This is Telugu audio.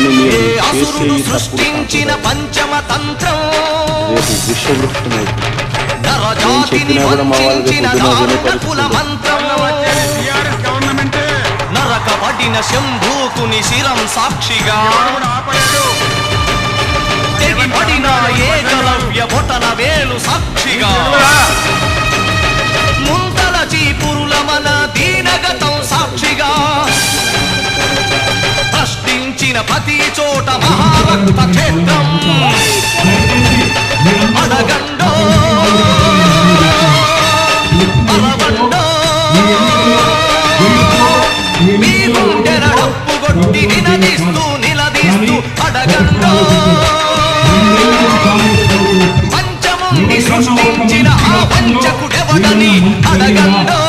అని మీరు అసురుడు సృష్టించిన పంచమ తంత్రం రేపు విశ్వవృక్షమైంది. నేను నరజాతిని చెప్పినా కూడా మా వాళ్ళు వంచిన రేపు దారుణ కుల వినపరుస్తుంది. మంత్రం నరకబడిన శంభూకుని శిరం సాక్షిగా తెగిపడిన ఏకలవ్య బొటన వేలు సాక్షిగా ముంతల చీపురుల మన దీనగతం సాక్షిగా ప్రశ్నించిన ప్రతి చోట మహారక్త క్షేత్రం అడగండో అరవండో మీ గుండెల డప్పు కొట్టి నినదిస్తూ నిలదీస్తూ అడగండో పంచముండి సృష్టించిన ఆ పంచకుడెవడని అడగండో